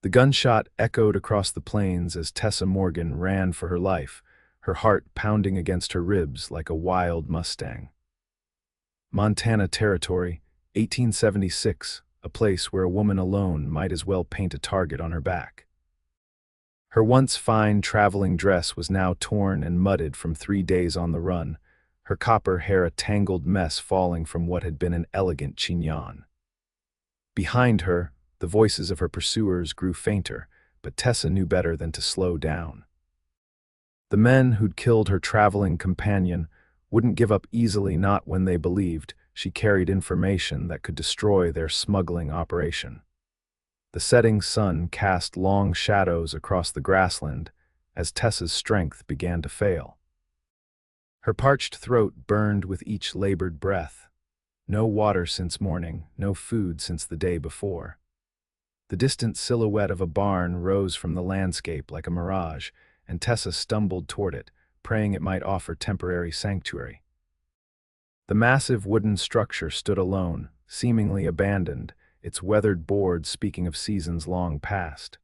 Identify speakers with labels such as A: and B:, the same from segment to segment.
A: The gunshot echoed across the plains as Tessa Morgan ran for her life, her heart pounding against her ribs like a wild Mustang. Montana Territory, 1876, a place where a woman alone might as well paint a target on her back. Her once fine traveling dress was now torn and mudded from 3 days on the run, her copper hair a tangled mess falling from what had been an elegant chignon. Behind her, the voices of her pursuers grew fainter, but Tessa knew better than to slow down. The men who'd killed her traveling companion wouldn't give up easily, not when they believed she carried information that could destroy their smuggling operation. The setting sun cast long shadows across the grassland as Tessa's strength began to fail. Her parched throat burned with each labored breath. No water since morning, no food since the day before. The distant silhouette of a barn rose from the landscape like a mirage, and Tessa stumbled toward it, praying it might offer temporary sanctuary. The massive wooden structure stood alone, seemingly abandoned, its weathered boards speaking of seasons long past.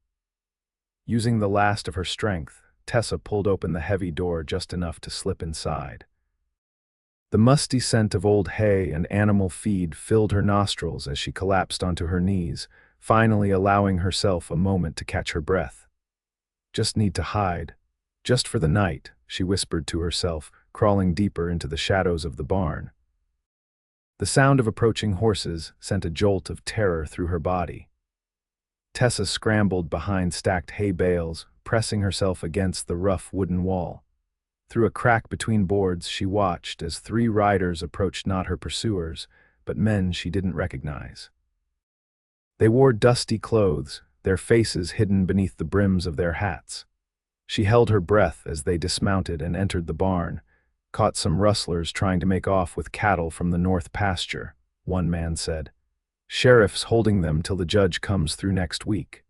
A: Using the last of her strength, Tessa pulled open the heavy door just enough to slip inside. The musty scent of old hay and animal feed filled her nostrils as she collapsed onto her knees, finally allowing herself a moment to catch her breath. Just need to hide. Just for the night, she whispered to herself, crawling deeper into the shadows of the barn. The sound of approaching horses sent a jolt of terror through her body. Tessa scrambled behind stacked hay bales, pressing herself against the rough wooden wall. Through a crack between boards, she watched as 3 riders approached, not her pursuers, but men she didn't recognize. They wore dusty clothes, their faces hidden beneath the brims of their hats. She held her breath as they dismounted and entered the barn, caught some rustlers trying to make off with cattle from the north pasture, one man said. Sheriff's holding them till the judge comes through next week.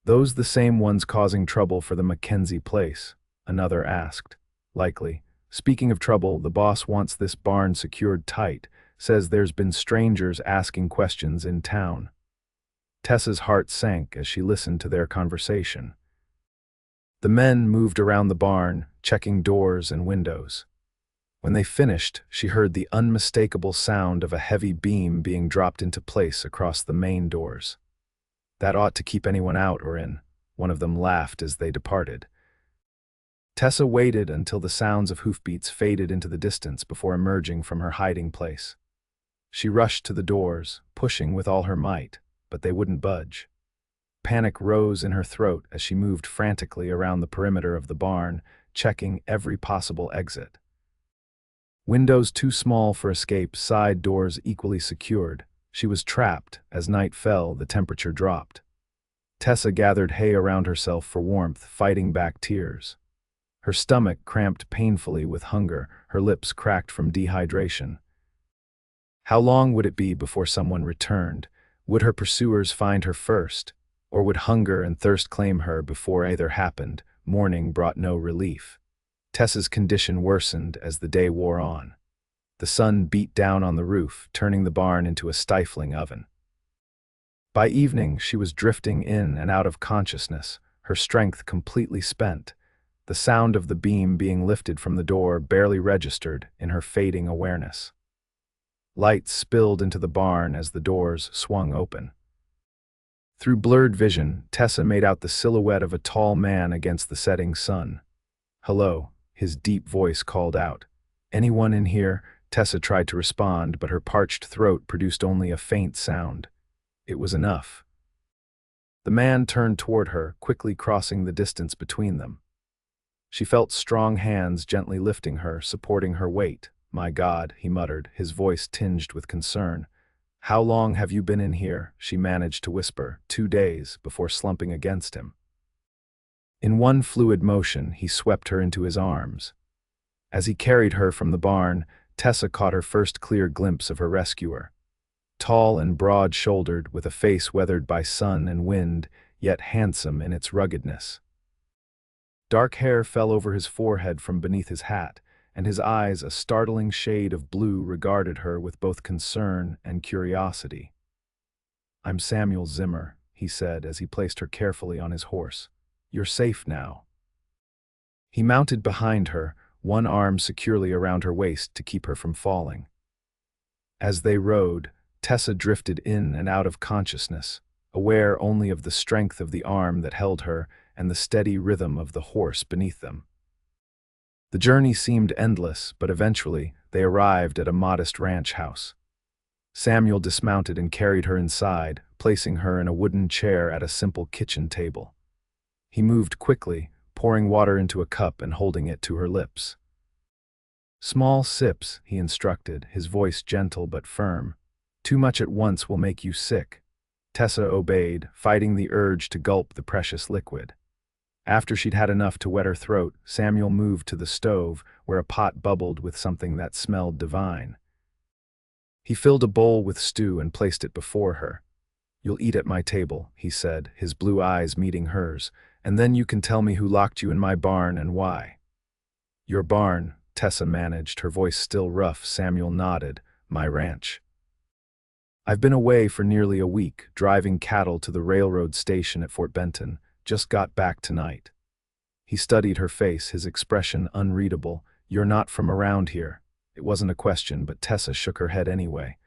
A: Those the same ones causing trouble for the Mackenzie place? Another asked. Likely. Speaking of trouble, the boss wants this barn secured tight, says there's been strangers asking questions in town. Tessa's heart sank as she listened to their conversation. The men moved around the barn, checking doors and windows. When they finished, she heard the unmistakable sound of a heavy beam being dropped into place across the main doors. That ought to keep anyone out or in, one of them laughed as they departed. Tessa waited until the sounds of hoofbeats faded into the distance before emerging from her hiding place. She rushed to the doors, pushing with all her might, but they wouldn't budge. Panic rose in her throat as she moved frantically around the perimeter of the barn, checking every possible exit. Windows too small for escape, side doors equally secured. She was trapped. As night fell, the temperature dropped. Tessa gathered hay around herself for warmth, fighting back tears. Her stomach cramped painfully with hunger, her lips cracked from dehydration. How long would it be before someone returned? Would her pursuers find her first? Or would hunger and thirst claim her before either happened? Morning brought no relief. Tessa's condition worsened as the day wore on. The sun beat down on the roof, turning the barn into a stifling oven. By evening, she was drifting in and out of consciousness, her strength completely spent. The sound of the beam being lifted from the door barely registered in her fading awareness. Light spilled into the barn as the doors swung open. Through blurred vision, Tessa made out the silhouette of a tall man against the setting sun. "Hello," his deep voice called out. "Anyone in here?" Tessa tried to respond, but her parched throat produced only a faint sound. It was enough. The man turned toward her, quickly crossing the distance between them. She felt strong hands gently lifting her, supporting her weight. "My God," he muttered, his voice tinged with concern. "How long have you been in here?" she managed to whisper. 2 days, before slumping against him. In one fluid motion, he swept her into his arms. As he carried her from the barn, Tessa caught her first clear glimpse of her rescuer. Tall and broad-shouldered, with a face weathered by sun and wind, yet handsome in its ruggedness. Dark hair fell over his forehead from beneath his hat, and his eyes, a startling shade of blue, regarded her with both concern and curiosity. "I'm Samuel Zimmer," he said as he placed her carefully on his horse. "You're safe now." He mounted behind her, one arm securely around her waist to keep her from falling. As they rode, Tessa drifted in and out of consciousness, aware only of the strength of the arm that held her and the steady rhythm of the horse beneath them. The journey seemed endless, but eventually they arrived at a modest ranch house. Samuel dismounted and carried her inside, placing her in a wooden chair at a simple kitchen table. He moved quickly, pouring water into a cup and holding it to her lips. "Small sips," he instructed, his voice gentle but firm. "Too much at once will make you sick." Tessa obeyed, fighting the urge to gulp the precious liquid. After she'd had enough to wet her throat, Samuel moved to the stove, where a pot bubbled with something that smelled divine. He filled a bowl with stew and placed it before her. "You'll eat at my table," he said, his blue eyes meeting hers, "and then you can tell me who locked you in my barn and why." "Your barn," Tessa managed, her voice still rough. Samuel nodded. "My ranch. I've been away for nearly a week, driving cattle to the railroad station at Fort Benton. Just got back tonight." He studied her face, his expression unreadable. "You're not from around here." It wasn't a question, but Tessa shook her head anyway.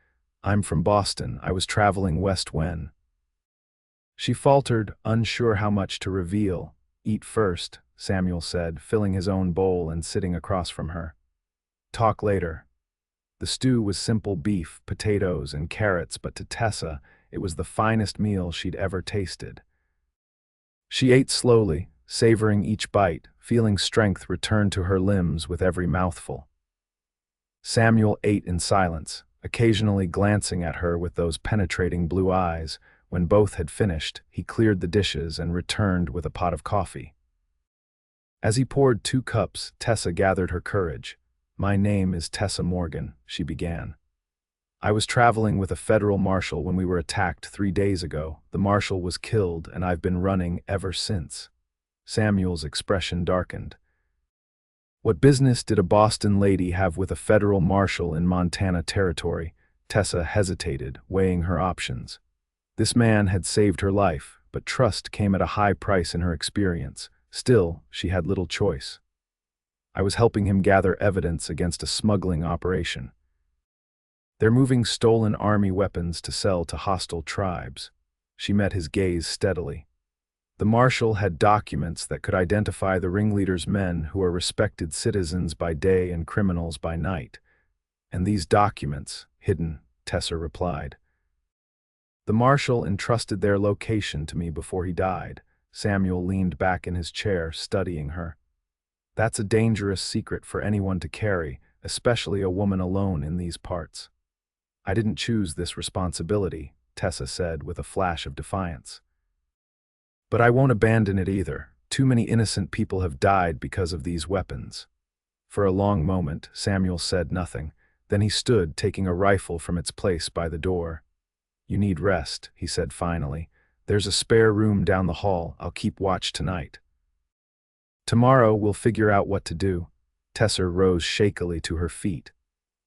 A: "I'm from Boston. I was traveling west when—" She faltered, unsure how much to reveal. "Eat first," Samuel said, filling his own bowl and sitting across from her. "Talk later." The stew was simple beef, potatoes, and carrots, but to Tessa, it was the finest meal she'd ever tasted. She ate slowly, savoring each bite, feeling strength return to her limbs with every mouthful. Samuel ate in silence, occasionally glancing at her with those penetrating blue eyes. When both had finished, he cleared the dishes and returned with a pot of coffee. As he poured 2 cups, Tessa gathered her courage. "My name is Tessa Morgan," she began. "I was traveling with a federal marshal when we were attacked 3 days ago. The marshal was killed, and I've been running ever since." Samuel's expression darkened. "What business did a Boston lady have with a federal marshal in Montana territory?" Tessa hesitated, weighing her options. This man had saved her life, but trust came at a high price in her experience. Still, she had little choice. "I was helping him gather evidence against a smuggling operation. They're moving stolen army weapons to sell to hostile tribes." She met his gaze steadily. "The marshal had documents that could identify the ringleader's men, who are respected citizens by day and criminals by night. And these documents, hidden," Tessa replied. "The marshal entrusted their location to me before he died." Samuel leaned back in his chair, studying her. "That's a dangerous secret for anyone to carry, especially a woman alone in these parts." "I didn't choose this responsibility," Tessa said with a flash of defiance. "But I won't abandon it either. Too many innocent people have died because of these weapons." For a long moment, Samuel said nothing. Then he stood, taking a rifle from its place by the door. "You need rest," he said finally. "There's a spare room down the hall. I'll keep watch tonight. Tomorrow we'll figure out what to do." Tessa rose shakily to her feet.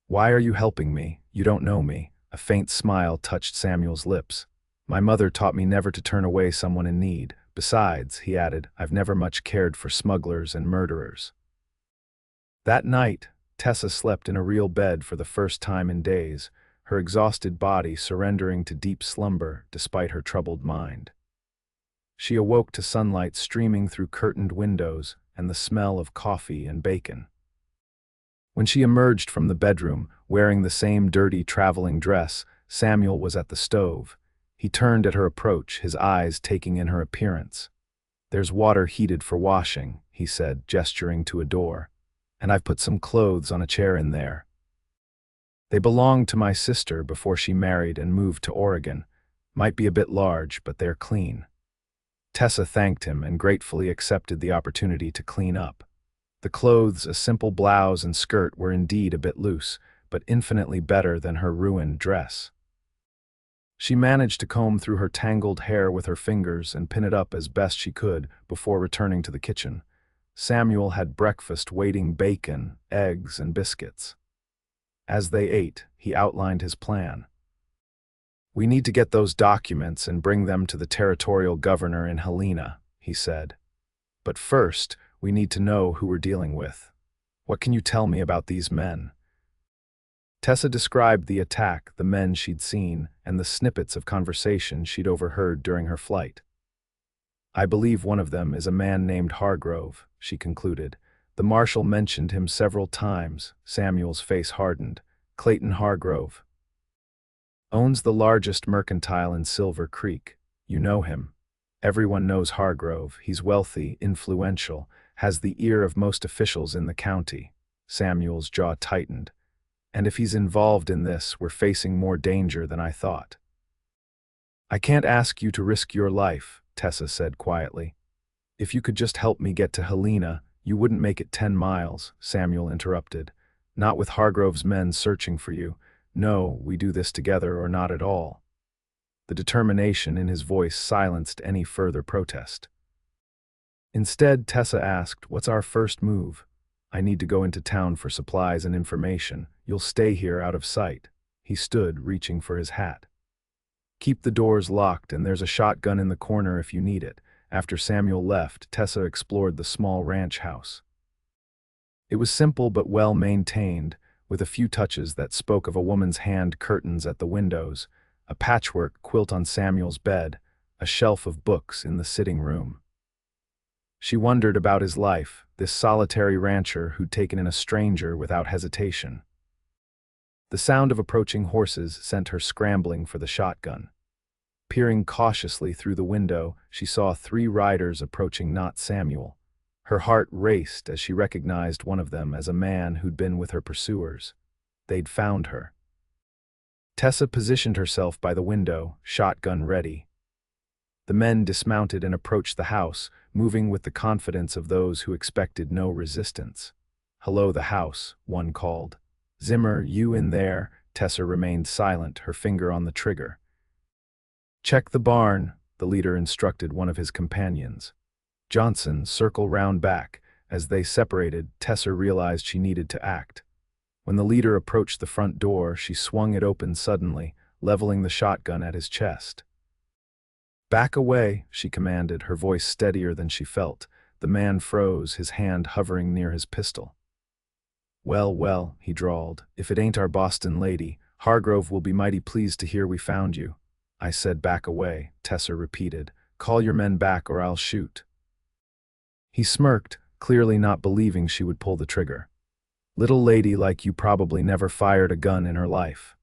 A: "Why are you helping me? You don't know me." A faint smile touched Samuel's lips. "My mother taught me never to turn away someone in need. Besides," he added, "I've never much cared for smugglers and murderers." That night, Tessa slept in a real bed for the first time in days, her exhausted body surrendering to deep slumber despite her troubled mind. She awoke to sunlight streaming through curtained windows and the smell of coffee and bacon. When she emerged from the bedroom, wearing the same dirty traveling dress, Samuel was at the stove. He turned at her approach, his eyes taking in her appearance. "There's water heated for washing," he said, gesturing to a door. "And I've put some clothes on a chair in there. They belonged to my sister before she married and moved to Oregon. Might be a bit large, but they're clean." Tessa thanked him and gratefully accepted the opportunity to clean up. The clothes, a simple blouse and skirt, were indeed a bit loose, but infinitely better than her ruined dress. She managed to comb through her tangled hair with her fingers and pin it up as best she could before returning to the kitchen. Samuel had breakfast waiting: bacon, eggs, and biscuits. As they ate, he outlined his plan. "We need to get those documents and bring them to the territorial governor in Helena," he said. "But first, we need to know who we're dealing with. What can you tell me about these men?" Tessa described the attack, the men she'd seen, and the snippets of conversation she'd overheard during her flight. "I believe one of them is a man named Hargrove," she concluded. "The marshal mentioned him several times." Samuel's face hardened. "Clayton Hargrove. Owns the largest mercantile in Silver Creek. You know him." "Everyone knows Hargrove. He's wealthy, influential, has the ear of most officials in the county." Samuel's jaw tightened. "And if he's involved in this, we're facing more danger than I thought." "I can't ask you to risk your life," Tessa said quietly. "If you could just help me get to Helena, you wouldn't make it 10 miles, Samuel interrupted. "Not with Hargrove's men searching for you. No, we do this together or not at all." The determination in his voice silenced any further protest. Instead, Tessa asked, "What's our first move?" "I need to go into town for supplies and information. You'll stay here out of sight." He stood, reaching for his hat. "Keep the doors locked, and there's a shotgun in the corner if you need it." After Samuel left, Tessa explored the small ranch house. It was simple but well maintained, with a few touches that spoke of a woman's hand curtains at the windows, a patchwork quilt on Samuel's bed, a shelf of books in the sitting room. She wondered about his life, this solitary rancher who'd taken in a stranger without hesitation. The sound of approaching horses sent her scrambling for the shotgun. Peering cautiously through the window, she saw 3 riders approaching, not Samuel. Her heart raced as she recognized one of them as a man who'd been with her pursuers. They'd found her. Tessa positioned herself by the window, shotgun ready. The men dismounted and approached the house, moving with the confidence of those who expected no resistance. "Hello, the house," one called. "Zimmer, you in there?" Tessa remained silent, her finger on the trigger. "Check the barn," the leader instructed one of his companions. "Johnson, circle round back." As they separated, Tessa realized she needed to act. When the leader approached the front door, she swung it open suddenly, leveling the shotgun at his chest. "Back away," she commanded, her voice steadier than she felt. The man froze, his hand hovering near his pistol. "Well, well," he drawled, "if it ain't our Boston lady, Hargrove will be mighty pleased to hear we found you." "I said back away," Tessa repeated. "Call your men back or I'll shoot." He smirked, clearly not believing she would pull the trigger. "Little lady like you probably never fired a gun in her life."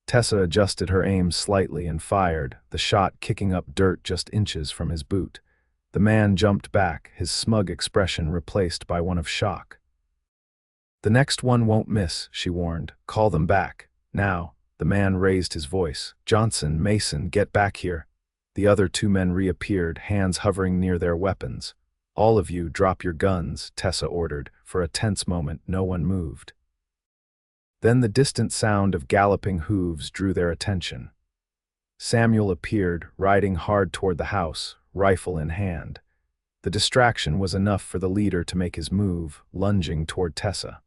A: Tessa adjusted her aim slightly and fired, the shot kicking up dirt just inches from his boot. The man jumped back, his smug expression replaced by one of shock. "The next one won't miss," she warned. "Call them back. Now." The man raised his voice. "Johnson, Mason, get back here." The other 2 men reappeared, hands hovering near their weapons. "All of you, drop your guns," Tessa ordered. For a tense moment, no one moved. Then the distant sound of galloping hooves drew their attention. Samuel appeared, riding hard toward the house, rifle in hand. The distraction was enough for the leader to make his move, lunging toward Tessa.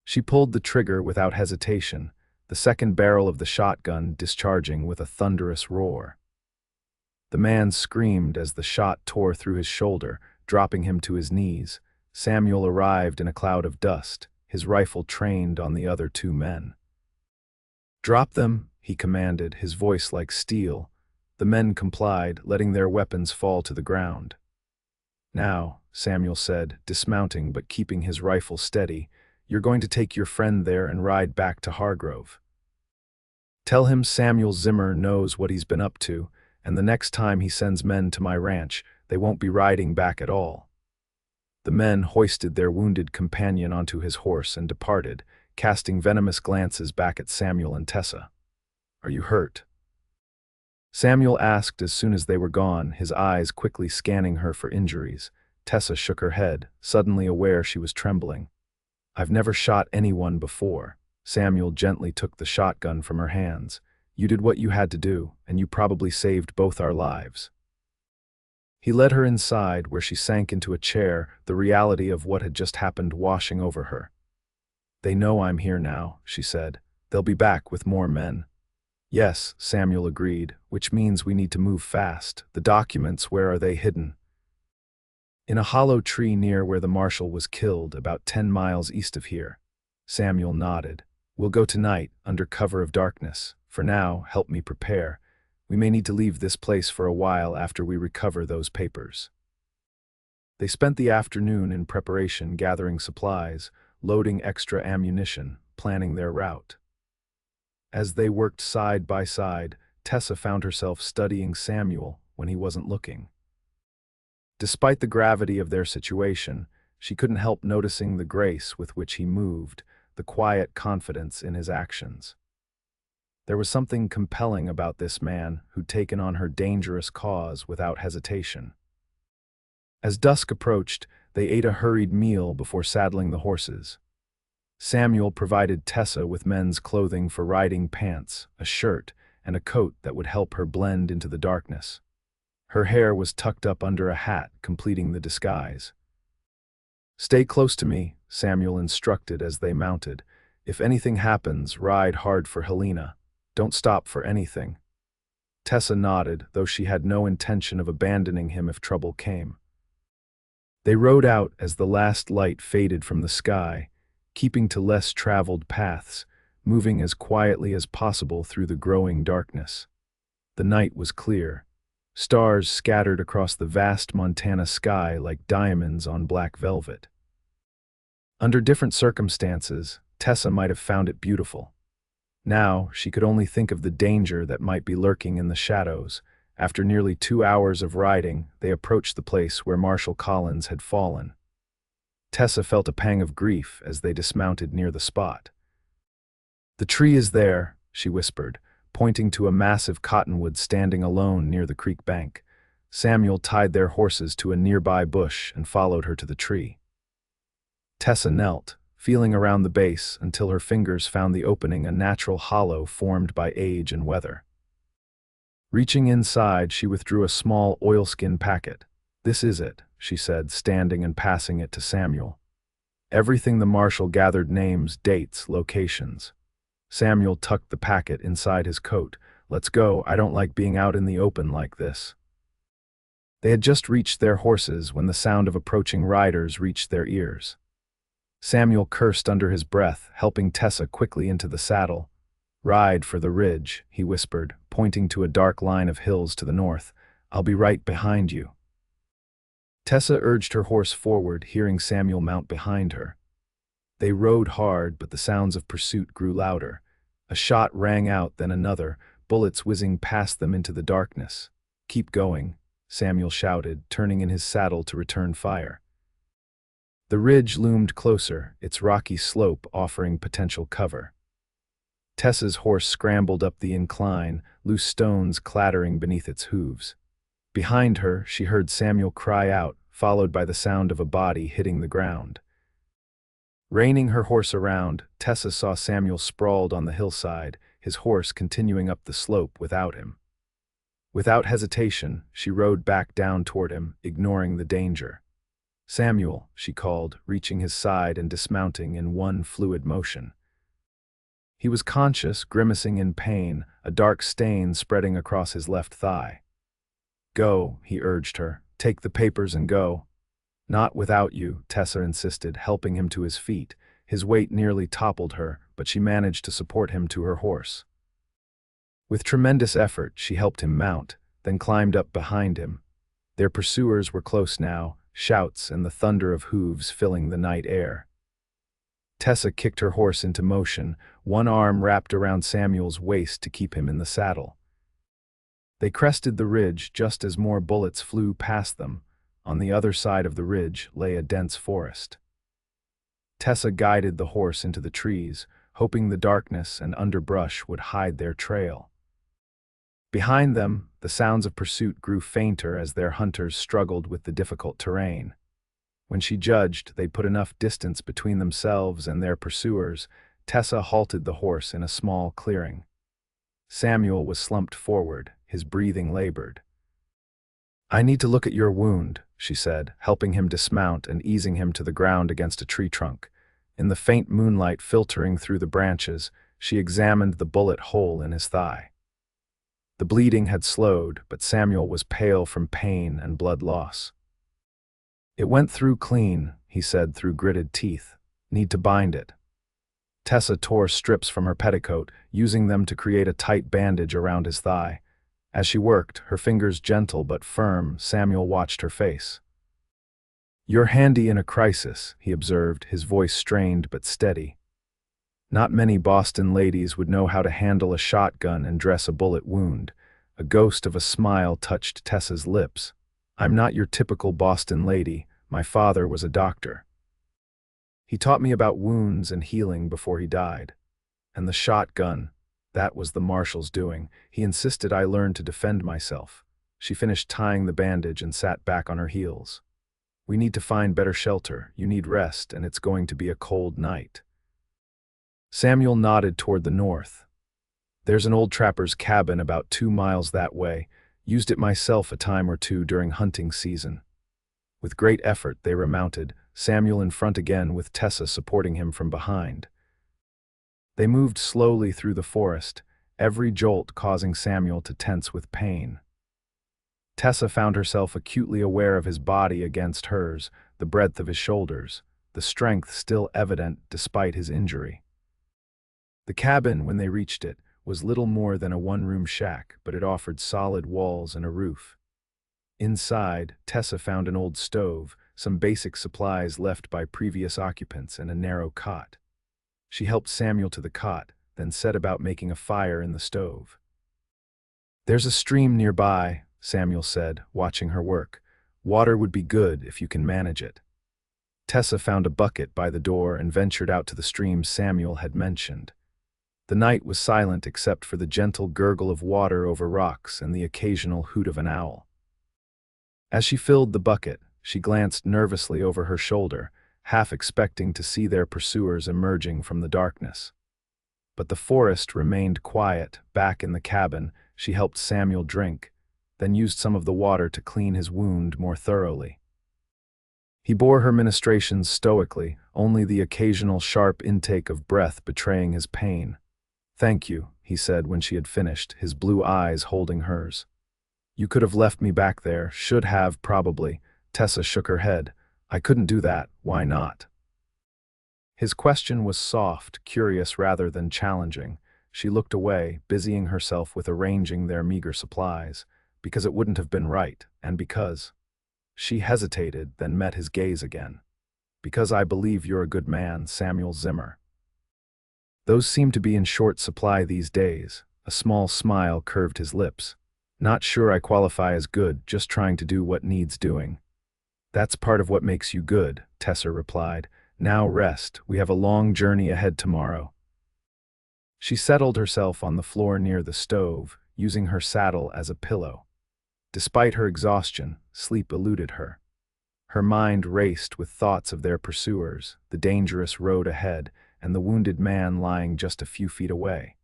A: She pulled the trigger without hesitation, the second barrel of the shotgun discharging with a thunderous roar. The man screamed as the shot tore through his shoulder, dropping him to his knees. Samuel arrived in a cloud of dust, his rifle trained on the other 2 men. "Drop them," he commanded, his voice like steel. The men complied, letting their weapons fall to the ground. "Now," Samuel said, dismounting but keeping his rifle steady, "you're going to take your friend there and ride back to Hargrove. Tell him Samuel Zimmer knows what he's been up to, and the next time he sends men to my ranch, they won't be riding back at all." The men hoisted their wounded companion onto his horse and departed, casting venomous glances back at Samuel and Tessa. "Are you hurt?" Samuel asked as soon as they were gone, his eyes quickly scanning her for injuries. Tessa shook her head, suddenly aware she was trembling. "I've never shot anyone before." Samuel gently took the shotgun from her hands. "You did what you had to do, and you probably saved both our lives." He led her inside, where she sank into a chair, the reality of what had just happened washing over her. "They know I'm here now," she said. "They'll be back with more men." Yes, Samuel agreed, which means we need to move fast. The documents, where are they hidden? In a hollow tree near where the marshal was killed, about 10 miles east of here. Samuel nodded. We'll go tonight, under cover of darkness. For now, help me prepare. We may need to leave this place for a while after we recover those papers. They spent the afternoon in preparation, gathering supplies, loading extra ammunition, planning their route. As they worked side by side, Tessa found herself studying Samuel when he wasn't looking. Despite the gravity of their situation, she couldn't help noticing the grace with which he moved, the quiet confidence in his actions. There was something compelling about this man who'd taken on her dangerous cause without hesitation. As dusk approached, they ate a hurried meal before saddling the horses. Samuel provided Tessa with men's clothing for riding: pants, a shirt, and a coat that would help her blend into the darkness. Her hair was tucked up under a hat, completing the disguise. "Stay close to me," Samuel instructed as they mounted. "If anything happens, ride hard for Helena. Don't stop for anything." Tessa nodded, though she had no intention of abandoning him if trouble came. They rode out as the last light faded from the sky, keeping to less traveled paths, moving as quietly as possible through the growing darkness. The night was clear. Stars scattered across the vast Montana sky like diamonds on black velvet. Under different circumstances, Tessa might have found it beautiful. Now, she could only think of the danger that might be lurking in the shadows. After nearly 2 hours of riding, they approached the place where Marshal Collins had fallen. Tessa felt a pang of grief as they dismounted near the spot. "The tree is there," she whispered, pointing to a massive cottonwood standing alone near the creek bank. Samuel tied their horses to a nearby bush and followed her to the tree. Tessa knelt, feeling around the base until her fingers found the opening, a natural hollow formed by age and weather. Reaching inside, she withdrew a small oilskin packet. "This is it," she said, standing and passing it to Samuel. Everything the marshal gathered: names, dates, locations. Samuel tucked the packet inside his coat. "Let's go. I don't like being out in the open like this." They had just reached their horses when the sound of approaching riders reached their ears. Samuel cursed under his breath, helping Tessa quickly into the saddle. "Ride for the ridge," he whispered, pointing to a dark line of hills to the north. "I'll be right behind you." Tessa urged her horse forward, hearing Samuel mount behind her. They rode hard, but the sounds of pursuit grew louder. A shot rang out, then another, bullets whizzing past them into the darkness. "Keep going," Samuel shouted, turning in his saddle to return fire. The ridge loomed closer, its rocky slope offering potential cover. Tessa's horse scrambled up the incline, loose stones clattering beneath its hooves. Behind her, she heard Samuel cry out, followed by the sound of a body hitting the ground. Reining her horse around, Tessa saw Samuel sprawled on the hillside, his horse continuing up the slope without him. Without hesitation, she rode back down toward him, ignoring the danger. "Samuel," she called, reaching his side and dismounting in one fluid motion. He was conscious, grimacing in pain, a dark stain spreading across his left thigh. "Go," he urged her. "Take the papers and go." "Not without you," Tessa insisted, helping him to his feet. His weight nearly toppled her, but she managed to support him to her horse. With tremendous effort, she helped him mount, then climbed up behind him. Their pursuers were close now, shouts and the thunder of hooves filling the night air. Tessa kicked her horse into motion, one arm wrapped around Samuel's waist to keep him in the saddle. They crested the ridge just as more bullets flew past them. On the other side of the ridge lay a dense forest. Tessa guided the horse into the trees, hoping the darkness and underbrush would hide their trail. Behind them, the sounds of pursuit grew fainter as their hunters struggled with the difficult terrain. When she judged they'd put enough distance between themselves and their pursuers, Tessa halted the horse in a small clearing. Samuel was slumped forward, his breathing labored. "I need to look at your wound," she said, helping him dismount and easing him to the ground against a tree trunk. In the faint moonlight filtering through the branches, she examined the bullet hole in his thigh. The bleeding had slowed, but Samuel was pale from pain and blood loss. "It went through clean," he said through gritted teeth. "Need to bind it." Tessa tore strips from her petticoat, using them to create a tight bandage around his thigh. As she worked, her fingers gentle but firm, Samuel watched her face. "You're handy in a crisis," he observed, his voice strained but steady. Not many Boston ladies would know how to handle a shotgun and dress a bullet wound. A ghost of a smile touched Tessa's lips. "I'm not your typical Boston lady. My father was a doctor. He taught me about wounds and healing before he died. And the shotgun, that was the marshal's doing. He insisted I learn to defend myself." She finished tying the bandage and sat back on her heels. "We need to find better shelter. You need rest, and it's going to be a cold night." Samuel nodded toward the north. "There's an old trapper's cabin about 2 miles that way. Used it myself a time or two during hunting season." With great effort, they remounted, Samuel in front again with Tessa supporting him from behind. They moved slowly through the forest, every jolt causing Samuel to tense with pain. Tessa found herself acutely aware of his body against hers, the breadth of his shoulders, the strength still evident despite his injury. The cabin, when they reached it, was little more than a one-room shack, but it offered solid walls and a roof. Inside, Tessa found an old stove, some basic supplies left by previous occupants, and a narrow cot. She helped Samuel to the cot, then set about making a fire in the stove. "There's a stream nearby," Samuel said, watching her work. "Water would be good if you can manage it." Tessa found a bucket by the door and ventured out to the stream Samuel had mentioned. The night was silent except for the gentle gurgle of water over rocks and the occasional hoot of an owl. As she filled the bucket, she glanced nervously over her shoulder, half expecting to see their pursuers emerging from the darkness. But the forest remained quiet. Back in the cabin, she helped Samuel drink, then used some of the water to clean his wound more thoroughly. He bore her ministrations stoically, only the occasional sharp intake of breath betraying his pain. "Thank you," he said when she had finished, his blue eyes holding hers. "You could have left me back there, should have, probably." Tessa shook her head. "I couldn't do that. Why not?" His question was soft, curious rather than challenging. She looked away, busying herself with arranging their meager supplies, because it wouldn't have been right, and because... She hesitated, then met his gaze again. "Because I believe you're a good man, Samuel Zimmer." Those seem to be in short supply these days. A small smile curved his lips. "Not sure I qualify as good, just trying to do what needs doing." "That's part of what makes you good," Tessa replied. "Now rest, we have a long journey ahead tomorrow." She settled herself on the floor near the stove, using her saddle as a pillow. Despite her exhaustion, sleep eluded her. Her mind raced with thoughts of their pursuers, the dangerous road ahead, and the wounded man lying just a few feet away.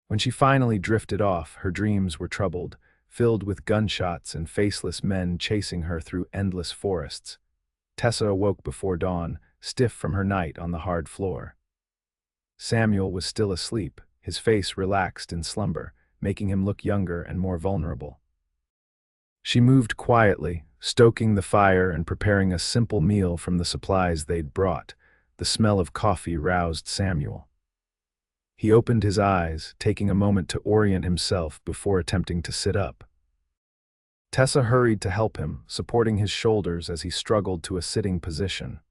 A: When she finally drifted off, her dreams were troubled, filled with gunshots and faceless men chasing her through endless forests. Tessa awoke before dawn, stiff from her night on the hard floor. Samuel was still asleep, his face relaxed in slumber, making him look younger and more vulnerable. She moved quietly, stoking the fire and preparing a simple meal from the supplies they'd brought. The smell of coffee roused Samuel. He opened his eyes, taking a moment to orient himself before attempting to sit up. Tessa hurried to help him, supporting his shoulders as he struggled to a sitting position.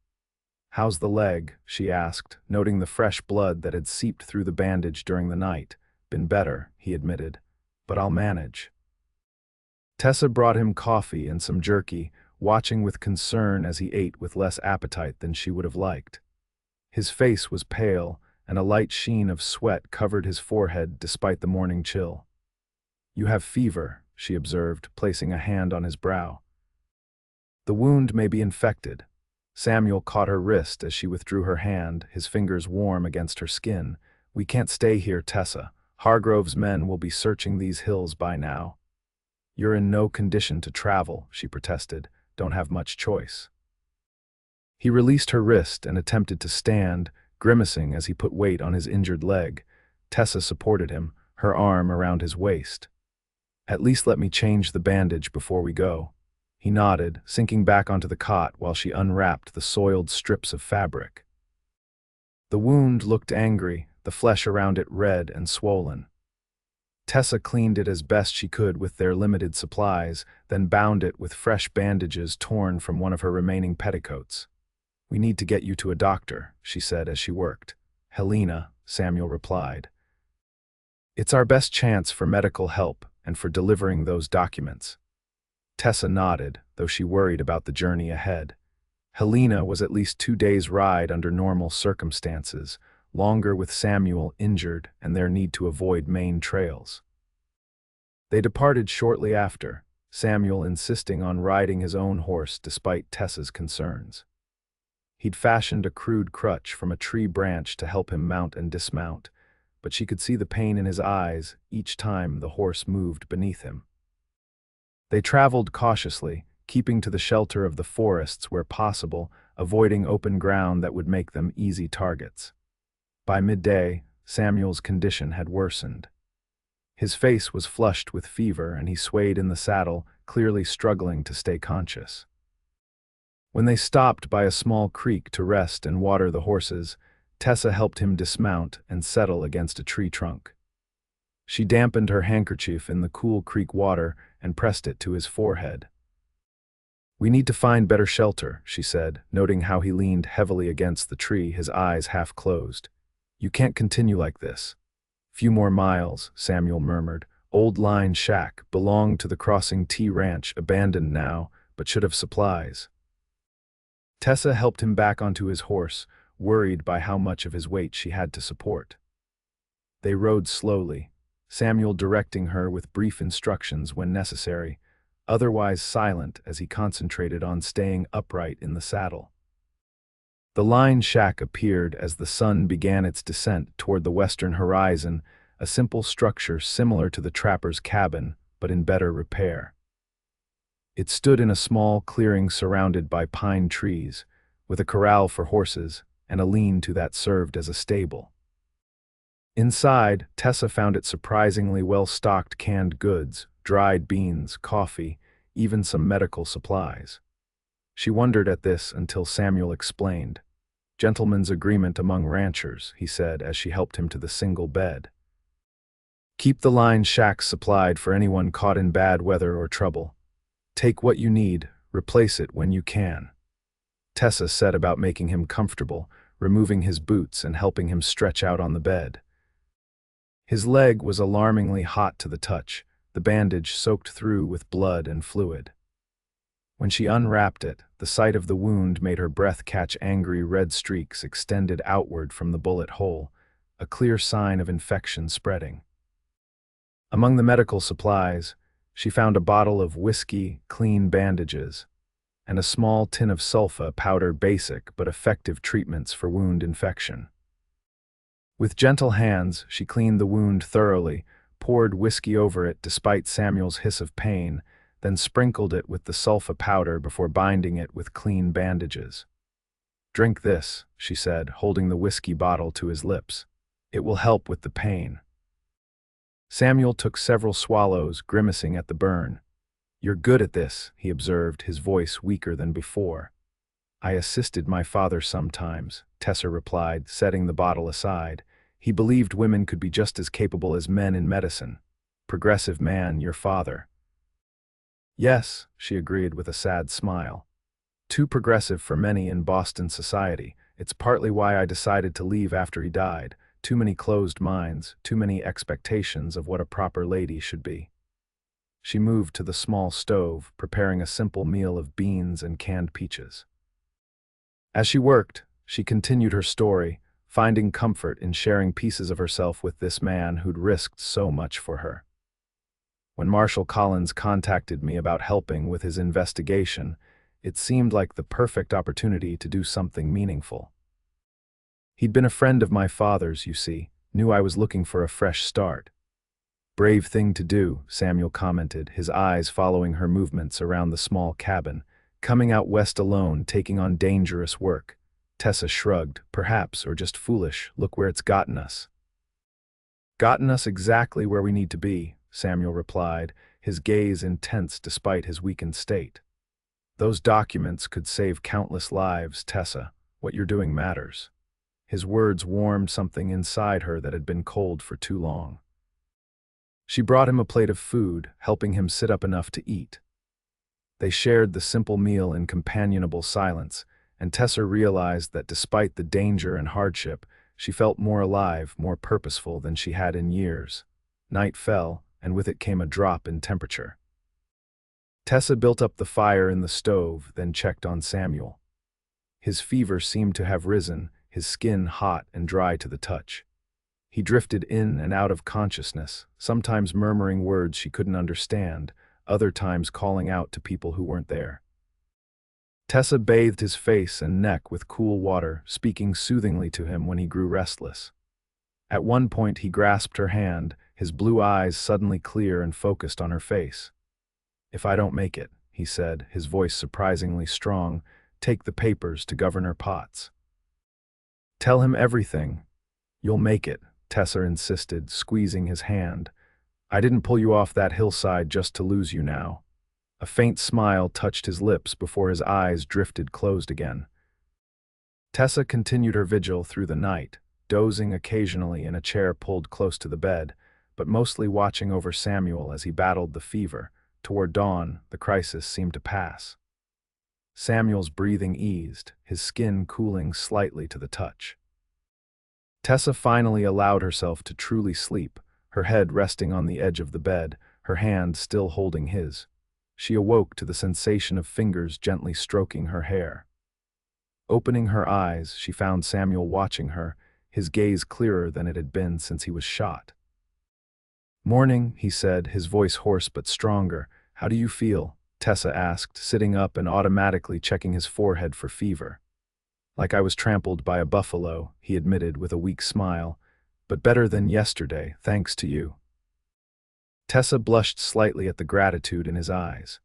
A: "How's the leg?" she asked, noting the fresh blood that had seeped through the bandage during the night. "Been better," he admitted, "but I'll manage." Tessa brought him coffee and some jerky, watching with concern as he ate with less appetite than she would have liked. His face was pale, and a light sheen of sweat covered his forehead despite the morning chill. "You have fever," she observed, placing a hand on his brow. "The wound may be infected." Samuel caught her wrist as she withdrew her hand, his fingers warm against her skin. "We can't stay here, Tessa. Hargrove's men will be searching these hills by now." "You're in no condition to travel," she protested. "Don't have much choice." He released her wrist and attempted to stand, grimacing as he put weight on his injured leg. Tessa supported him, her arm around his waist. "At least let me change the bandage before we go." He nodded, sinking back onto the cot while she unwrapped the soiled strips of fabric. The wound looked angry, the flesh around it red and swollen. Tessa cleaned it as best she could with their limited supplies, then bound it with fresh bandages torn from one of her remaining petticoats. "We need to get you to a doctor," she said as she worked. "Helena," Samuel replied. "It's our best chance for medical help and for delivering those documents." Tessa nodded, though she worried about the journey ahead. Helena was at least 2 days' ride under normal circumstances, longer with Samuel injured and their need to avoid main trails. They departed shortly after, Samuel insisting on riding his own horse despite Tessa's concerns. He'd fashioned a crude crutch from a tree branch to help him mount and dismount, but she could see the pain in his eyes each time the horse moved beneath him. They traveled cautiously, keeping to the shelter of the forests where possible, avoiding open ground that would make them easy targets. By midday, Samuel's condition had worsened. His face was flushed with fever and he swayed in the saddle, clearly struggling to stay conscious. When they stopped by a small creek to rest and water the horses, Tessa helped him dismount and settle against a tree trunk. She dampened her handkerchief in the cool creek water and pressed it to his forehead. "We need to find better shelter," she said, noting how he leaned heavily against the tree, his eyes half closed. "You can't continue like this." "Few more miles," Samuel murmured. "Old line shack, belonged to the Crossing T Ranch, abandoned now, but should have supplies." Tessa helped him back onto his horse, worried by how much of his weight she had to support. They rode slowly, Samuel directing her with brief instructions when necessary, otherwise silent as he concentrated on staying upright in the saddle. The line shack appeared as the sun began its descent toward the western horizon, a simple structure similar to the trapper's cabin, but in better repair. It stood in a small clearing surrounded by pine trees, with a corral for horses and a lean-to that served as a stable. Inside, Tessa found it surprisingly well-stocked canned goods, dried beans, coffee, even some medical supplies. She wondered at this until Samuel explained. "Gentleman's agreement among ranchers," he said as she helped him to the single bed. "Keep the line shacks supplied for anyone caught in bad weather or trouble. Take what you need, replace it when you can." Tessa set about making him comfortable, removing his boots and helping him stretch out on the bed. His leg was alarmingly hot to the touch, the bandage soaked through with blood and fluid. When she unwrapped it, the sight of the wound made her breath catch angry red streaks extended outward from the bullet hole, a clear sign of infection spreading. Among the medical supplies, she found a bottle of whiskey, clean bandages, and a small tin of sulfa powder, basic but effective treatments for wound infection. With gentle hands, she cleaned the wound thoroughly, poured whiskey over it despite Samuel's hiss of pain, then sprinkled it with the sulfa powder before binding it with clean bandages. "Drink this," she said, holding the whiskey bottle to his lips. "It will help with the pain." Samuel took several swallows, grimacing at the burn. "You're good at this," he observed, his voice weaker than before. "I assisted my father sometimes," Tessa replied, setting the bottle aside. "He believed women could be just as capable as men in medicine. Progressive man, your father." "Yes," she agreed with a sad smile. "Too progressive for many in Boston society. It's partly why I decided to leave after he died. Too many closed minds, too many expectations of what a proper lady should be." She moved to the small stove, preparing a simple meal of beans and canned peaches. As she worked, she continued her story, finding comfort in sharing pieces of herself with this man who'd risked so much for her. When Marshal Collins contacted me about helping with his investigation, it seemed like the perfect opportunity to do something meaningful. He'd been a friend of my father's, you see, knew I was looking for a fresh start. "Brave thing to do," Samuel commented, his eyes following her movements around the small cabin. "Coming out west alone, taking on dangerous work." Tessa shrugged. "Perhaps, or just foolish. Look where it's gotten us." Gotten us exactly where we need to be, Samuel replied, his gaze intense despite his weakened state. Those documents could save countless lives, Tessa. What you're doing matters. His words warmed something inside her that had been cold for too long. She brought him a plate of food, helping him sit up enough to eat. They shared the simple meal in companionable silence, and Tessa realized that despite the danger and hardship, she felt more alive, more purposeful than she had in years. Night fell, and with it came a drop in temperature. Tessa built up the fire in the stove, then checked on Samuel. His fever seemed to have risen, his skin hot and dry to the touch. He drifted in and out of consciousness, sometimes murmuring words she couldn't understand, other times calling out to people who weren't there. Tessa bathed his face and neck with cool water, speaking soothingly to him when he grew restless. At one point he grasped her hand, his blue eyes suddenly clear and focused on her face. "If I don't make it," he said, his voice surprisingly strong, "take the papers to Governor Potts. Tell him everything. You'll make it," Tessa insisted, squeezing his hand. "I didn't pull you off that hillside just to lose you now." A faint smile touched his lips before his eyes drifted closed again. Tessa continued her vigil through the night, dozing occasionally in a chair pulled close to the bed, but mostly watching over Samuel as he battled the fever. Toward dawn, the crisis seemed to pass. Samuel's breathing eased, his skin cooling slightly to the touch. Tessa finally allowed herself to truly sleep, her head resting on the edge of the bed, her hand still holding his. She awoke to the sensation of fingers gently stroking her hair. Opening her eyes, she found Samuel watching her, his gaze clearer than it had been since he was shot. "Morning," he said, his voice hoarse but stronger. "How do you feel?" Tessa asked, sitting up and automatically checking his forehead for fever. "Like I was trampled by a buffalo," he admitted with a weak smile, "but better than yesterday, thanks to you." Tessa blushed slightly at the gratitude in his eyes.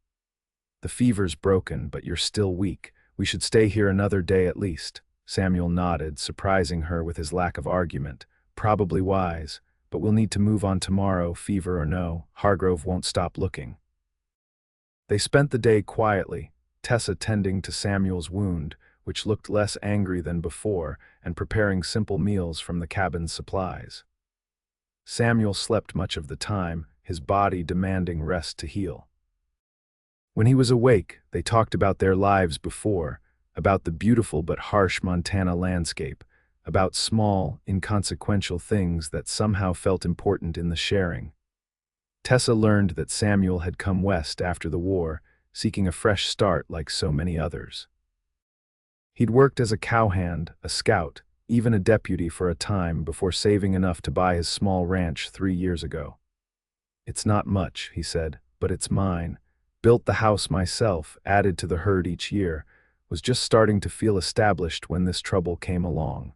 A: "The fever's broken, but you're still weak. We should stay here another day at least." Samuel nodded, surprising her with his lack of argument. "Probably wise, but we'll need to move on tomorrow, fever or no. Hargrove won't stop looking." They spent the day quietly, Tessa tending to Samuel's wound, which looked less angry than before, and preparing simple meals from the cabin's supplies. Samuel slept much of the time, his body demanding rest to heal. When he was awake, they talked about their lives before, about the beautiful but harsh Montana landscape, about small, inconsequential things that somehow felt important in the sharing. Tessa learned that Samuel had come west after the war, seeking a fresh start like so many others. He'd worked as a cowhand, a scout, even a deputy for a time before saving enough to buy his small ranch 3 years ago. "It's not much," he said, "but it's mine. Built the house myself, added to the herd each year, was just starting to feel established when this trouble came along."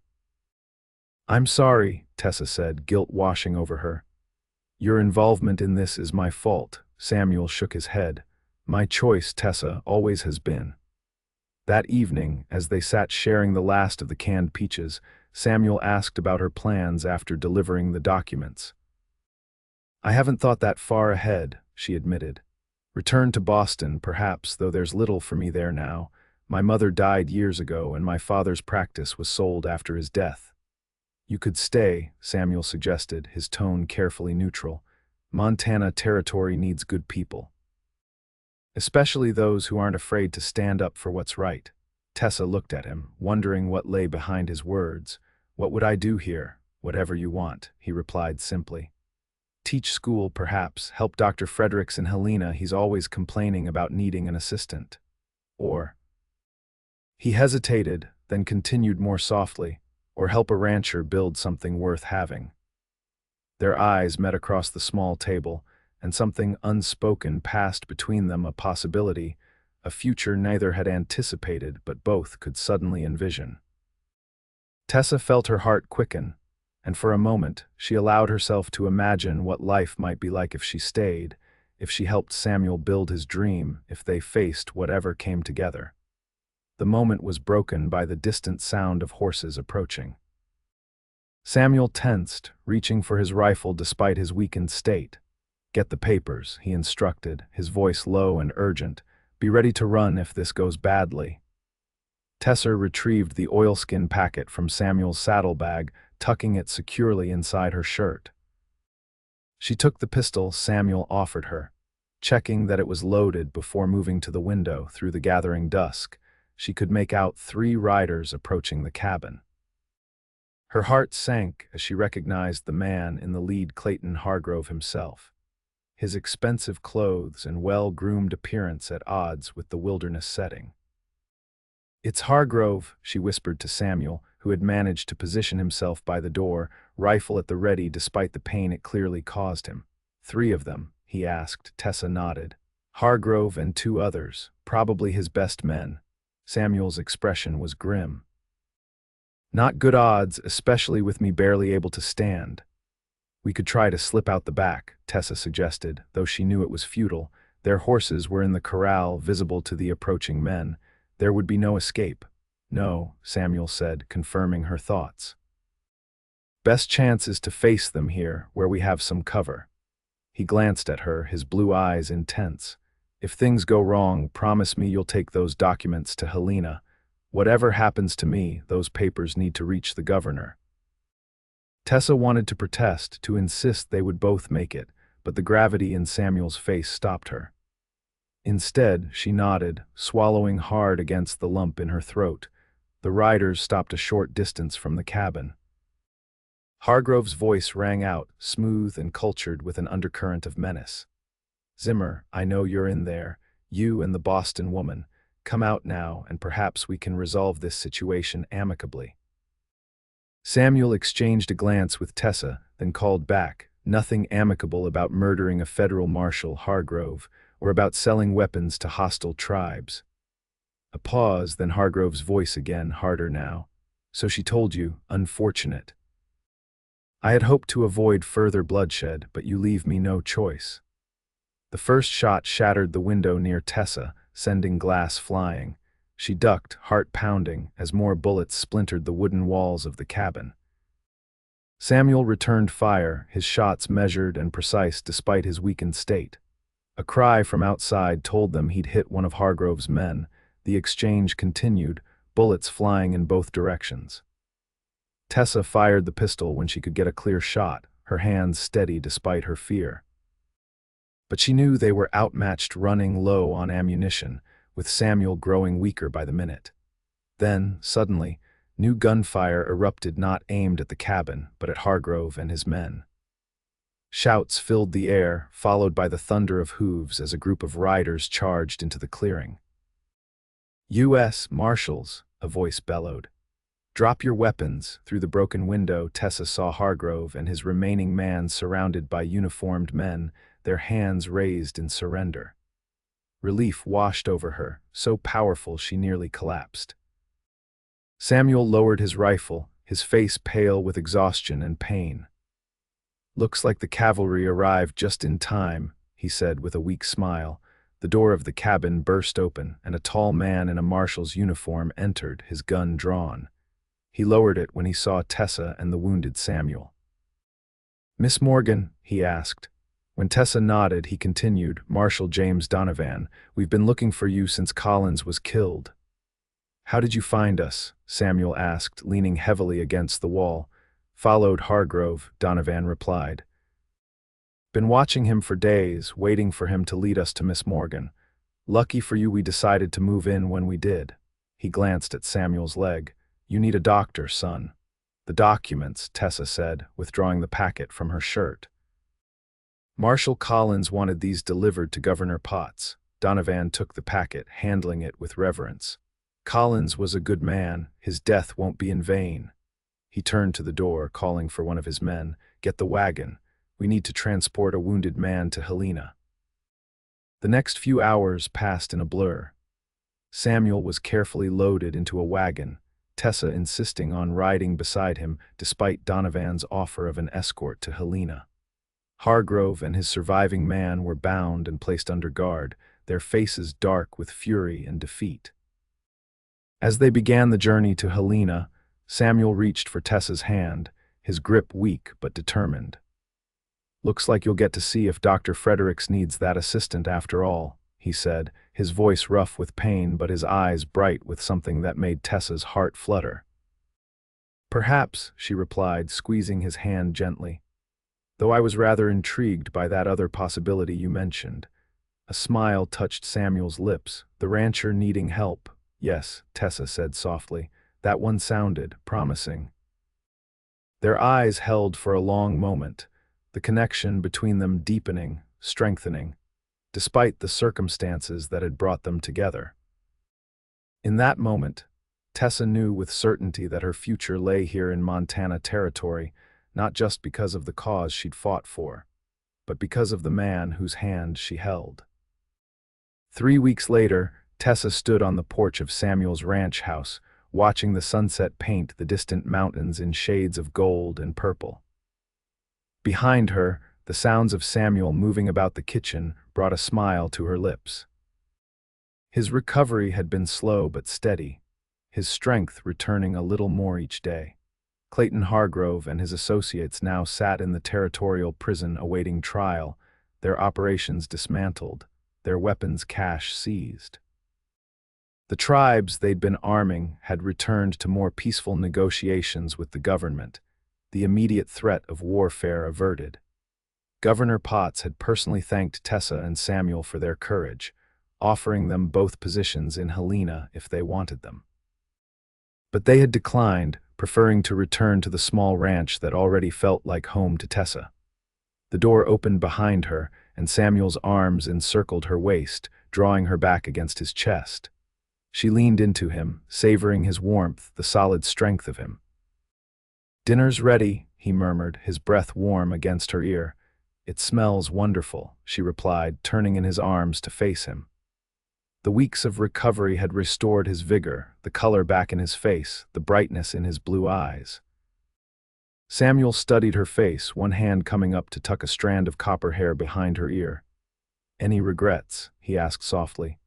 A: "I'm sorry," Tessa said, guilt washing over her. "Your involvement in this is my fault," Samuel shook his head. "My choice, Tessa, always has been." That evening, as they sat sharing the last of the canned peaches, Samuel asked about her plans after delivering the documents. "I haven't thought that far ahead," she admitted. "Return to Boston, perhaps, though there's little for me there now. My mother died years ago, and my father's practice was sold after his death." "You could stay," Samuel suggested, his tone carefully neutral. "Montana territory needs good people. Especially those who aren't afraid to stand up for what's right." Tessa looked at him, wondering what lay behind his words. "What would I do here?" "Whatever you want," he replied simply. "Teach school, perhaps, help Dr. Fredericks and Helena, he's always complaining about needing an assistant. Or—" he hesitated, then continued more softly, "or help a rancher build something worth having." Their eyes met across the small table, and something unspoken passed between them, a possibility, a future neither had anticipated but both could suddenly envision. Tessa felt her heart quicken, and for a moment she allowed herself to imagine what life might be like if she stayed, if she helped Samuel build his dream, if they faced whatever came together. The moment was broken by the distant sound of horses approaching. Samuel tensed, reaching for his rifle despite his weakened state. "Get the papers," he instructed, his voice low and urgent. "Be ready to run if this goes badly." Tessa retrieved the oilskin packet from Samuel's saddlebag, tucking it securely inside her shirt. She took the pistol Samuel offered her. Checking that it was loaded before moving to the window through the gathering dusk, she could make out 3 riders approaching the cabin. Her heart sank as she recognized the man in the lead, Clayton Hargrove himself. His expensive clothes and well-groomed appearance at odds with the wilderness setting. "It's Hargrove," she whispered to Samuel, who had managed to position himself by the door, rifle at the ready despite the pain it clearly caused him. "3 of them?" he asked. Tessa nodded. "Hargrove and 2 others, probably his best men." Samuel's expression was grim. "Not good odds, especially with me barely able to stand." "We could try to slip out the back," Tessa suggested, though she knew it was futile. Their horses were in the corral, visible to the approaching men. There would be no escape. "No," Samuel said, confirming her thoughts. "Best chance is to face them here, where we have some cover." He glanced at her, his blue eyes intense. "If things go wrong, promise me you'll take those documents to Helena. Whatever happens to me, those papers need to reach the governor." Tessa wanted to protest, to insist they would both make it, but the gravity in Samuel's face stopped her. Instead, she nodded, swallowing hard against the lump in her throat. The riders stopped a short distance from the cabin. Hargrove's voice rang out, smooth and cultured with an undercurrent of menace. "Zimmer, I know you're in there, you and the Boston woman. Come out now, and perhaps we can resolve this situation amicably." Samuel exchanged a glance with Tessa, then called back, "Nothing amicable about murdering a federal marshal, Hargrove, or about selling weapons to hostile tribes." A pause, then Hargrove's voice again, harder now. "So she told you, unfortunate. I had hoped to avoid further bloodshed, but you leave me no choice." The first shot shattered the window near Tessa, sending glass flying. She ducked, heart pounding, as more bullets splintered the wooden walls of the cabin. Samuel returned fire, his shots measured and precise despite his weakened state. A cry from outside told them he'd hit one of Hargrove's men. The exchange continued, bullets flying in both directions. Tessa fired the pistol when she could get a clear shot, her hands steady despite her fear. But she knew they were outmatched, running low on ammunition, with Samuel growing weaker by the minute. Then, suddenly, new gunfire erupted, not aimed at the cabin, but at Hargrove and his men. Shouts filled the air, followed by the thunder of hooves as a group of riders charged into the clearing. "U.S. Marshals," a voice bellowed. "Drop your weapons." Through the broken window, Tessa saw Hargrove and his remaining man surrounded by uniformed men, their hands raised in surrender. Relief washed over her, so powerful she nearly collapsed. Samuel lowered his rifle, his face pale with exhaustion and pain. "Looks like the cavalry arrived just in time," he said with a weak smile. The door of the cabin burst open, and a tall man in a marshal's uniform entered, his gun drawn. He lowered it when he saw Tessa and the wounded Samuel. "Miss Morgan?" he asked. When Tessa nodded, he continued, "Marshal James Donovan, we've been looking for you since Collins was killed." "How did you find us?" Samuel asked, leaning heavily against the wall. "Followed Hargrove," Donovan replied. "Been watching him for days, waiting for him to lead us to Miss Morgan. Lucky for you we decided to move in when we did." He glanced at Samuel's leg. "You need a doctor, son." "The documents," Tessa said, withdrawing the packet from her shirt. "Marshal Collins wanted these delivered to Governor Potts." Donovan took the packet, handling it with reverence. "Collins was a good man. His death won't be in vain." He turned to the door, calling for one of his men. "Get the wagon. We need to transport a wounded man to Helena." The next few hours passed in a blur. Samuel was carefully loaded into a wagon, Tessa insisting on riding beside him despite Donovan's offer of an escort to Helena. Hargrove and his surviving man were bound and placed under guard, their faces dark with fury and defeat. As they began the journey to Helena, Samuel reached for Tessa's hand, his grip weak but determined. "Looks like you'll get to see if Dr. Fredericks needs that assistant after all," he said, his voice rough with pain but his eyes bright with something that made Tessa's heart flutter. "Perhaps," she replied, squeezing his hand gently, "though I was rather intrigued by that other possibility you mentioned." A smile touched Samuel's lips, the rancher needing help. "Yes," Tessa said softly, "that one sounded promising." Their eyes held for a long moment, the connection between them deepening, strengthening, despite the circumstances that had brought them together. In that moment, Tessa knew with certainty that her future lay here in Montana territory, not just because of the cause she'd fought for, but because of the man whose hand she held. 3 weeks later, Tessa stood on the porch of Samuel's ranch house, watching the sunset paint the distant mountains in shades of gold and purple. Behind her, the sounds of Samuel moving about the kitchen brought a smile to her lips. His recovery had been slow but steady, his strength returning a little more each day. Clayton Hargrove and his associates now sat in the territorial prison awaiting trial, their operations dismantled, their weapons cache seized. The tribes they'd been arming had returned to more peaceful negotiations with the government, the immediate threat of warfare averted. Governor Potts had personally thanked Tessa and Samuel for their courage, offering them both positions in Helena if they wanted them. But they had declined, preferring to return to the small ranch that already felt like home to Tessa. The door opened behind her, and Samuel's arms encircled her waist, drawing her back against his chest. She leaned into him, savoring his warmth, the solid strength of him. "Dinner's ready," he murmured, his breath warm against her ear. "It smells wonderful," she replied, turning in his arms to face him. The weeks of recovery had restored his vigor, the color back in his face, the brightness in his blue eyes. Samuel studied her face, one hand coming up to tuck a strand of copper hair behind her ear. "Any regrets?" he asked softly.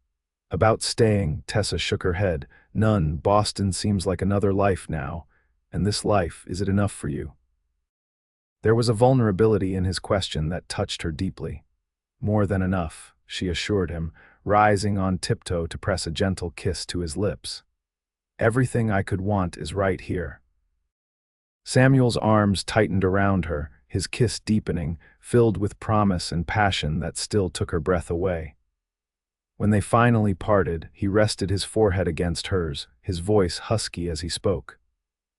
A: "About staying," Tessa shook her head. "None. Boston seems like another life now. And this life, is it enough for you?" There was a vulnerability in his question that touched her deeply. "More than enough," she assured him, rising on tiptoe to press a gentle kiss to his lips. "Everything I could want is right here." Samuel's arms tightened around her, his kiss deepening, filled with promise and passion that still took her breath away. When they finally parted, he rested his forehead against hers, his voice husky as he spoke.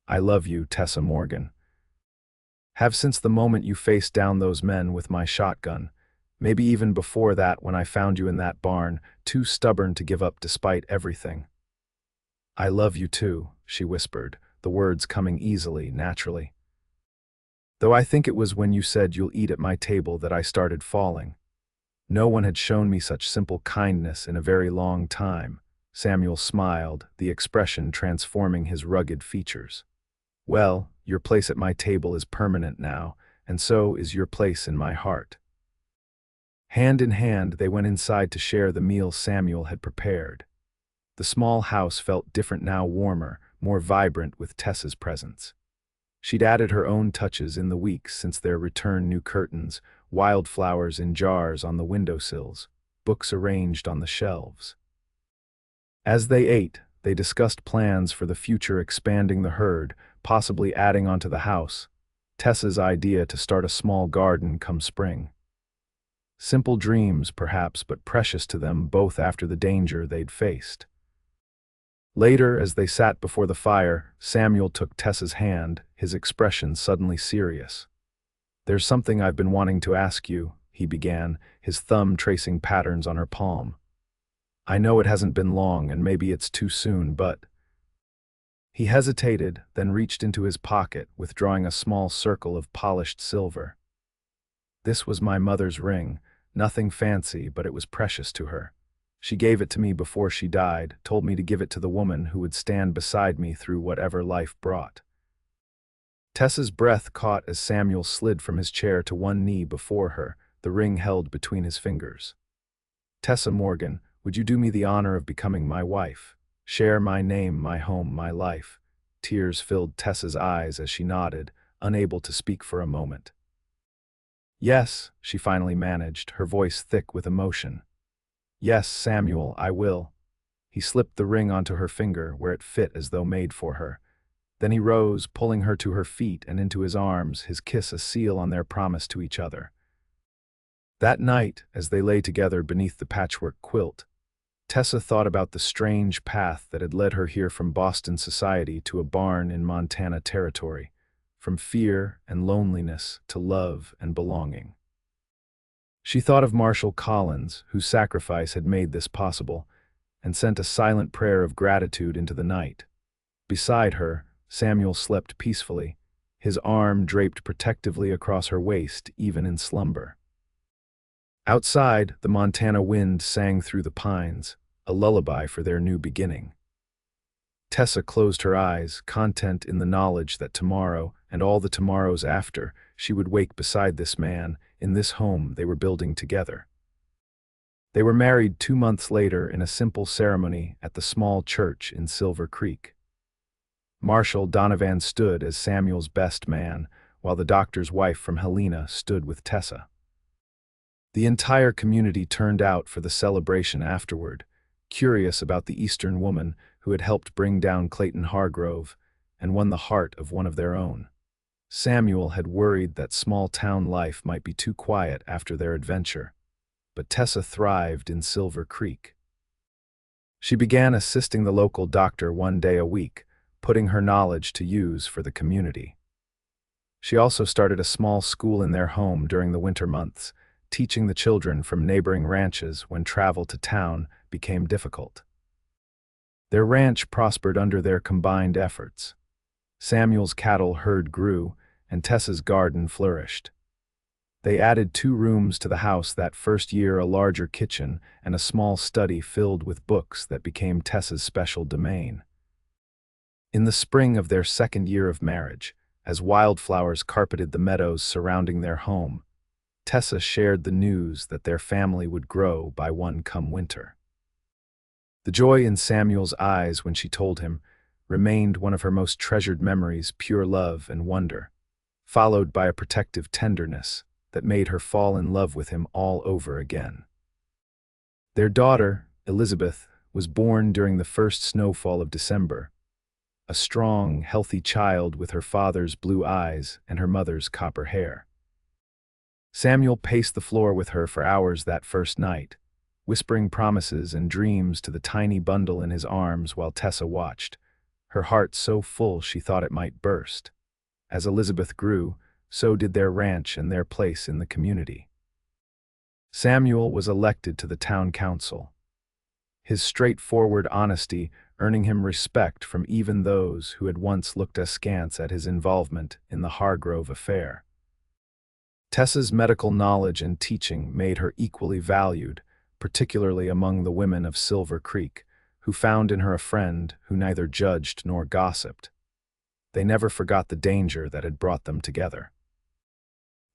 A: "I love you, Tessa Morgan. Have since the moment you faced down those men with my shotgun, maybe even before that when I found you in that barn, too stubborn to give up despite everything." "I love you too," she whispered, the words coming easily, naturally. "Though I think it was when you said you'll eat at my table that I started falling. No one had shown me such simple kindness in a very long time." Samuel smiled, the expression transforming his rugged features. "Well, your place at my table is permanent now, and so is your place in my heart." Hand in hand, they went inside to share the meal Samuel had prepared. The small house felt different now, warmer, more vibrant with Tessa's presence. She'd added her own touches in the weeks since their return: new curtains, wildflowers in jars on the windowsills, books arranged on the shelves. As they ate, they discussed plans for the future, expanding the herd, possibly adding onto the house, Tessa's idea to start a small garden come spring. Simple dreams, perhaps, but precious to them both after the danger they'd faced. Later, as they sat before the fire, Samuel took Tessa's hand, his expression suddenly serious. "There's something I've been wanting to ask you," he began, his thumb tracing patterns on her palm. "I know it hasn't been long, and maybe it's too soon, but—" He hesitated, then reached into his pocket, withdrawing a small circle of polished silver. "This was my mother's ring, nothing fancy, but it was precious to her. She gave it to me before she died, told me to give it to the woman who would stand beside me through whatever life brought." Tessa's breath caught as Samuel slid from his chair to one knee before her, the ring held between his fingers. "Tessa Morgan, would you do me the honor of becoming my wife? Share my name, my home, my life?" Tears filled Tessa's eyes as she nodded, unable to speak for a moment. "Yes," she finally managed, her voice thick with emotion. "Yes, Samuel, I will." He slipped the ring onto her finger where it fit as though made for her. Then he rose, pulling her to her feet and into his arms, his kiss a seal on their promise to each other. That night, as they lay together beneath the patchwork quilt, Tessa thought about the strange path that had led her here from Boston society to a barn in Montana territory, from fear and loneliness to love and belonging. She thought of Marshal Collins, whose sacrifice had made this possible, and sent a silent prayer of gratitude into the night. Beside her, Samuel slept peacefully, his arm draped protectively across her waist, even in slumber. Outside, the Montana wind sang through the pines, a lullaby for their new beginning. Tessa closed her eyes, content in the knowledge that tomorrow, and all the tomorrows after, she would wake beside this man, in this home they were building together. They were married 2 months later in a simple ceremony at the small church in Silver Creek. Marshal Donovan stood as Samuel's best man, while the doctor's wife from Helena stood with Tessa. The entire community turned out for the celebration afterward, curious about the Eastern woman who had helped bring down Clayton Hargrove and won the heart of one of their own. Samuel had worried that small-town life might be too quiet after their adventure, but Tessa thrived in Silver Creek. She began assisting the local doctor 1 day a week, putting her knowledge to use for the community. She also started a small school in their home during the winter months, teaching the children from neighboring ranches when travel to town became difficult. Their ranch prospered under their combined efforts. Samuel's cattle herd grew, and Tessa's garden flourished. They added 2 rooms to the house that first year, a larger kitchen and a small study filled with books that became Tessa's special domain. In the spring of their 2nd year of marriage, as wildflowers carpeted the meadows surrounding their home, Tessa shared the news that their family would grow by one come winter. The joy in Samuel's eyes when she told him remained one of her most treasured memories, pure love and wonder, followed by a protective tenderness that made her fall in love with him all over again. Their daughter, Elizabeth, was born during the first snowfall of December, a strong, healthy child with her father's blue eyes and her mother's copper hair. Samuel paced the floor with her for hours that first night, whispering promises and dreams to the tiny bundle in his arms while Tessa watched, her heart so full she thought it might burst. As Elizabeth grew, so did their ranch and their place in the community. Samuel was elected to the town council, his straightforward honesty earning him respect from even those who had once looked askance at his involvement in the Hargrove affair. Tessa's medical knowledge and teaching made her equally valued, particularly among the women of Silver Creek, who found in her a friend who neither judged nor gossiped. They never forgot the danger that had brought them together.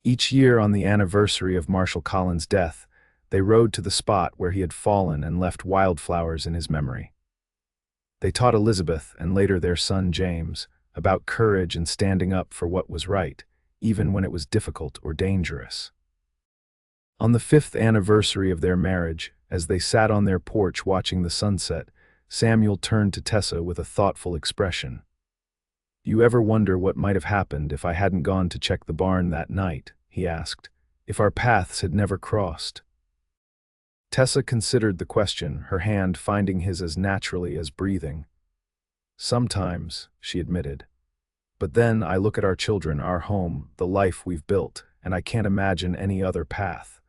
A: Each year on the anniversary of Marshal Collins' death, they rode to the spot where he had fallen and left wildflowers in his memory. They taught Elizabeth, and later their son James, about courage and standing up for what was right, even when it was difficult or dangerous. On the 5th anniversary of their marriage, as they sat on their porch watching the sunset, Samuel turned to Tessa with a thoughtful expression. "Do you ever wonder what might have happened if I hadn't gone to check the barn that night?" he asked. "If our paths had never crossed?" Tessa considered the question, her hand finding his as naturally as breathing. "Sometimes," she admitted. "But then I look at our children, our home, the life we've built, and I can't imagine any other path.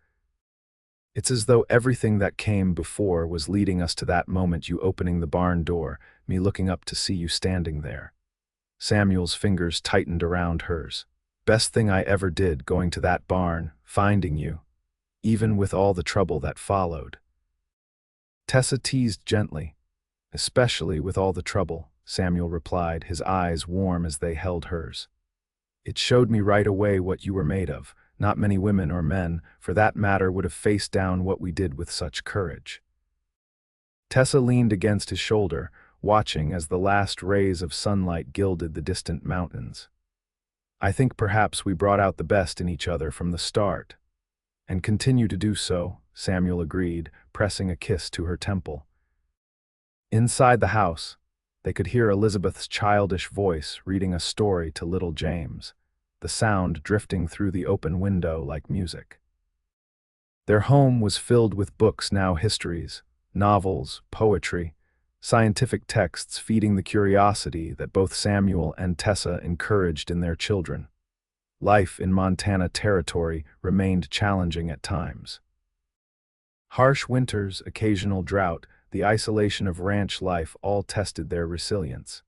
A: It's as though everything that came before was leading us to that moment, you opening the barn door, me looking up to see you standing there." Samuel's fingers tightened around hers. "Best thing I ever did, going to that barn, finding you, even with all the trouble that followed." Tessa teased gently. "Especially with all the trouble," Samuel replied, his eyes warm as they held hers. "It showed me right away what you were made of. Not many women or men, for that matter, would have faced down what we did with such courage." Tessa leaned against his shoulder, watching as the last rays of sunlight gilded the distant mountains. I think perhaps we brought out the best in each other from the start. And continue to do so, Samuel agreed, pressing a kiss to her temple. Inside the house, they could hear Elizabeth's childish voice reading a story to little James, the sound drifting through the open window like music. Their home was filled with books, now histories, novels, poetry, scientific texts feeding the curiosity that both Samuel and Tessa encouraged in their children. Life in Montana Territory remained challenging at times. Harsh winters, occasional drought, the isolation of ranch life all tested their resilience.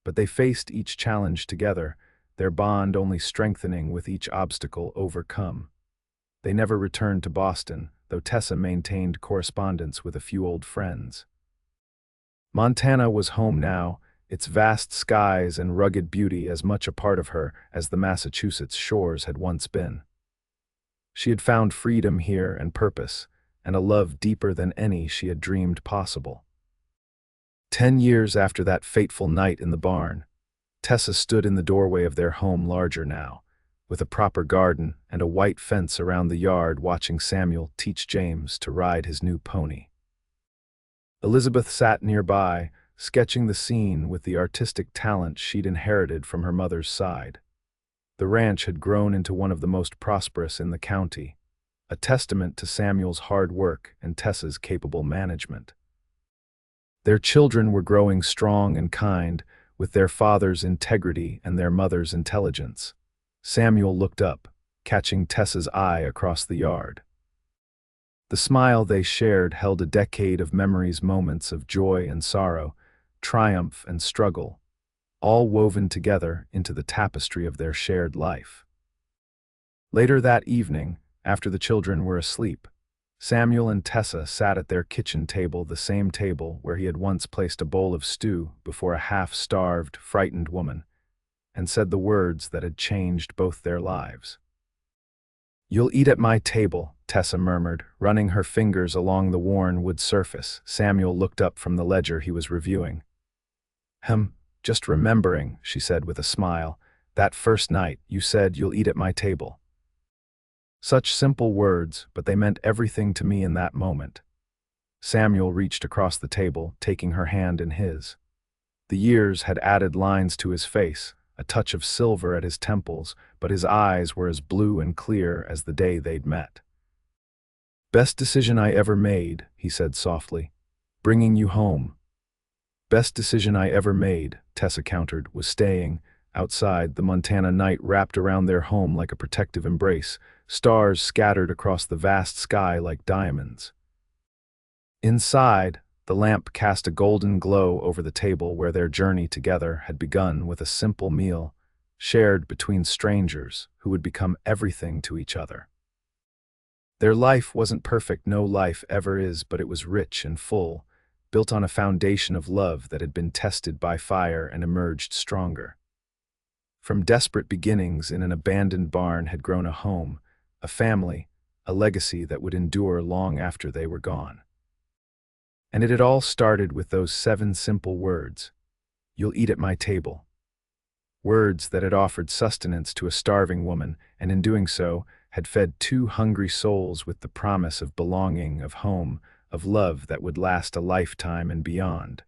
A: But they faced each challenge together, their bond only strengthening with each obstacle overcome. They never returned to Boston, though Tessa maintained correspondence with a few old friends. Montana was home now, its vast skies and rugged beauty as much a part of her as the Massachusetts shores had once been. She had found freedom here and purpose, and a love deeper than any she had dreamed possible. 10 years after that fateful night in the barn, Tessa stood in the doorway of their home, larger now, with a proper garden and a white fence around the yard, watching Samuel teach James to ride his new pony. Elizabeth sat nearby, sketching the scene with the artistic talent she'd inherited from her mother's side. The ranch had grown into one of the most prosperous in the county, a testament to Samuel's hard work and Tessa's capable management. Their children were growing strong and kind, with their father's integrity and their mother's intelligence. Samuel looked up, catching Tessa's eye across the yard. The smile they shared held a decade of memories, moments of joy and sorrow, triumph and struggle, all woven together into the tapestry of their shared life. Later that evening, after the children were asleep, Samuel and Tessa sat at their kitchen table, the same table where he had once placed a bowl of stew before a half-starved, frightened woman, and said the words that had changed both their lives. "You'll eat at my table," Tessa murmured, running her fingers along the worn wood surface. Samuel looked up from the ledger he was reviewing. Just remembering," she said with a smile, "that first night you said you'll eat at my table." Such simple words, but they meant everything to me in that moment. Samuel reached across the table, taking her hand in his. The years had added lines to his face, a touch of silver at his temples, but his eyes were as blue and clear as the day they'd met. "Best decision I ever made," he said softly. "Bringing you home." "Best decision I ever made," Tessa countered, was staying. Outside, the Montana night wrapped around their home like a protective embrace, stars scattered across the vast sky like diamonds. Inside, the lamp cast a golden glow over the table where their journey together had begun, with a simple meal, shared between strangers who would become everything to each other. Their life wasn't perfect, no life ever is, but it was rich and full, built on a foundation of love that had been tested by fire and emerged stronger. From desperate beginnings in an abandoned barn had grown a home, a family, a legacy that would endure long after they were gone. And it had all started with those 7 simple words: "You'll eat at my table." Words that had offered sustenance to a starving woman, and in doing so, had fed 2 hungry souls with the promise of belonging, of home, of love that would last a lifetime and beyond.